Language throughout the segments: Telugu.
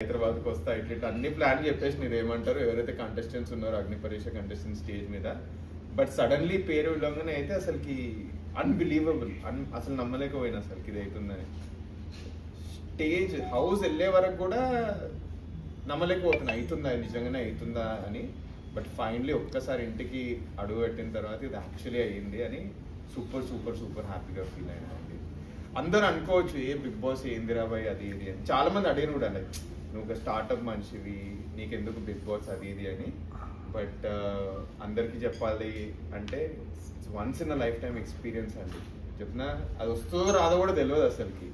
హైదరాబాద్కి వస్తా ఇట్లా అన్ని ప్లాన్ చెప్పేసి మీరు ఏమంటారు ఎవరైతే కంటెస్టెంట్స్ ఉన్నారో అగ్ని పరీక్ష కంటెస్టెంట్ స్టేజ్ మీద. బట్ సడన్లీ పేరు విలంగానే అయితే అసలుకి అన్బిలీవబుల్, అసలు నమ్మలేకపోయినా అసలుకి ఇది అవుతుందని. స్టేజ్ హౌస్ వెళ్ళే వరకు కూడా నమ్మలేకపోతున్నా అవుతుందా నిజంగానే అవుతుందా అని. బట్ ఫైనలీ ఒక్కసారి ఇంటికి అడుగు పెట్టిన తర్వాత ఇది యాక్చువల్లీ అయ్యింది అని సూపర్ సూపర్ సూపర్ హ్యాపీగా ఫీల్ అయినా అండి. అందరూ అనుకోవచ్చు ఏ బిగ్ బాస్ ఏందిరా బాయ్ అది ఇది అని. చాలా మంది అడిగిన కూడా లైక్ నువ్వు ఒక స్టార్ట్అప్ మనిషివి నీకెందుకు బిగ్ బాస్ అది ఇది అని. బట్ అందరికీ చెప్పాలి అంటే once in a life time experience అండి. చెప్పినా అది వస్తుందో రాదో కూడా తెలియదు అసలుకి,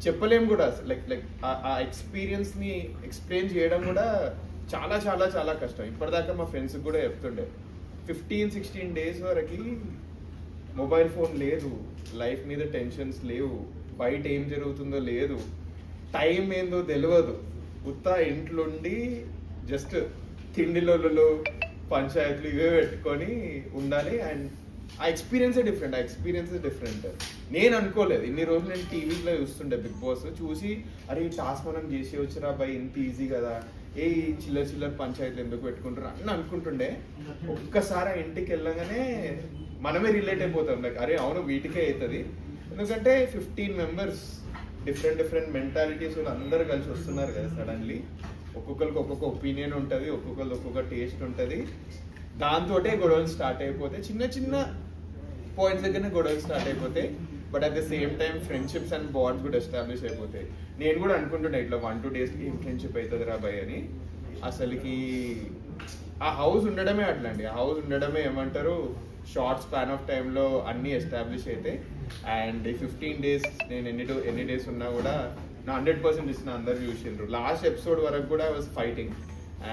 చెప్పలేము కూడా. లైక్ ఆ ఎక్స్పీరియన్స్ని ఎక్స్ప్లెయిన్ చేయడం కూడా చాలా చాలా చాలా కష్టం. ఇప్పటిదాకా మా ఫ్రెండ్స్కి కూడా చెప్తుండే 15-16 days వరకు మొబైల్ ఫోన్ లేదు, లైఫ్ మీద టెన్షన్స్ లేవు, బయట ఏం జరుగుతుందో లేదు, టైం ఏందో తెలియదు, ఉత్తా ఇంట్లోండి జస్ట్ తిండిలో పంచాయతీలు ఇవే పెట్టుకొని ఉండాలి. అండ్ ఆ ఎక్స్పీరియన్సే డిఫరెంట్. నేను అనుకోలేదు ఇన్ని రోజులు. నేను టీవీలో చూస్తుండే బిగ్ బాస్ చూసి అరే ఈ టాస్క్ మనం చేసి వచ్చిరా బాయ్ ఇంత ఈజీ కదా, ఏ చిల్లర పంచాయతీలు ఎందుకు పెట్టుకుంటారు అని అనుకుంటుండే. ఒక్కసారి ఆ ఇంటికి వెళ్ళగానే మనమే రిలేట్ అయిపోతాం లైక్ అరే అవును వీటికే అవుతుంది. ఎందుకంటే 15 members డిఫరెంట్ మెంటాలిటీస్ అందరూ కలిసి వస్తున్నారు కదా సడన్లీ. ఒక్కొక్కరికి ఒక్కొక్క ఒపీనియన్ ఉంటుంది, ఒక్కొక్కరికి ఒక్కొక్క టేస్ట్ ఉంటుంది. దాంతో గొడవలు స్టార్ట్ అయిపోతాయి, చిన్న పాయింట్స్ దగ్గరనే గొడవలు స్టార్ట్ అయిపోతాయి. But at the same time friendships and bonds కూడా ఎస్టాబ్లిష్ అయిపోతాయి. నేను కూడా అనుకుంటుండే ఇట్లా 1-2 daysకి ఏం ఫ్రెండ్షిప్ అవుతుంది రా బాయ్ అని. అసలుకి ఆ హౌస్ ఉండడమే అట్లా అండి. ఆ హౌస్ ఉండడమే ఏమంటారు షార్ట్ స్పాన్ ఆఫ్ టైంలో అన్నీ ఎస్టాబ్లిష్ అవుతాయి. అండ్ 15 days నేను ఎన్ని డేస్ ఉన్నా కూడా నా 100% ఇచ్చిన అందరు చూసిండ్రు. లాస్ట్ ఎపిసోడ్ వరకు కూడా వాజ్ ఫైటింగ్.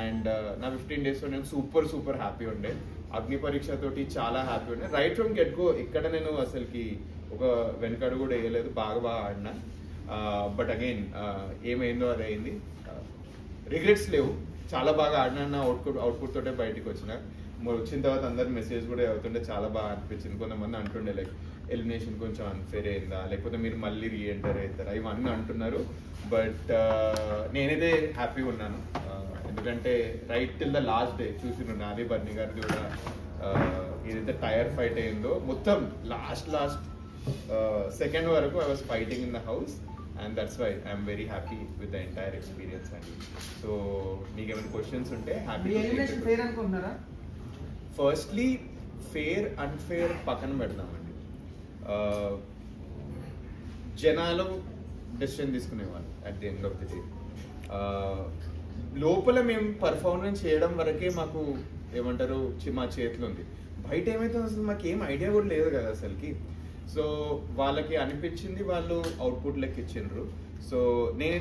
అండ్ నా 15 days నేను సూపర్ హ్యాపీ ఉండే. అగ్ని పరీక్ష తోటి చాలా హ్యాపీ ఉండే. రైట్ ఫ్రమ్ గెట్ గో ఇక్కడ నేను అసలుకి ఒక వెనకడు కూడా వేయలేదు, బాగా ఆడినా. బట్ అగైన్ ఏమైందో అది అయింది. రిగ్రెట్స్ లేవు, చాలా బాగా ఆడినా. నా అవుట్పుట్ తోటే బయటకు వచ్చిన తర్వాత అందరు మెసేజ్ కూడా అవుతుండే చాలా బాగా అనిపించింది. కొంతమంది అంటుండే లైక్ ఎలిమినేషన్ కొంచెం అన్ఫేర్ అయిందా, లేకపోతే మీరు మళ్ళీ రీఎంటర్ అవుతారా, ఇవన్నీ అంటున్నారు. బట్ నేనైతే హ్యాపీగా ఉన్నాను. ఎందుకంటే right till the last day చూసిన నాది బర్నీ గారిది కూడా ఏదైతే టైర్ ఫైట్ అయిందో మొత్తం లాస్ట్ సెకండ్ వరకు I was fighting in the house. And that's why I'm very happy with the entire experience అండి. సో మీకు ఏమైనా క్వశ్చన్స్ ఉంటే హ్యాపీ. ఫస్ట్లీ ఫేర్ అన్ఫేర్ పక్కన పెడదామండి. జనాలు డెసిషన్ తీసుకునేవాళ్ళు at the end of the day. లోపల మేము పర్ఫార్మెన్స్ చేయడం వరకే మాకు ఏమంటారు మా చేతిలో ఉంది. బయట ఏమైతుందో అసలు మాకు ఏం ఐడియా కూడా లేదు కదా అసలుకి. సో వాళ్ళకి అనిపించింది వాళ్ళు అవుట్పుట్ లెక్క ఇచ్చిండ్రు. సో నేను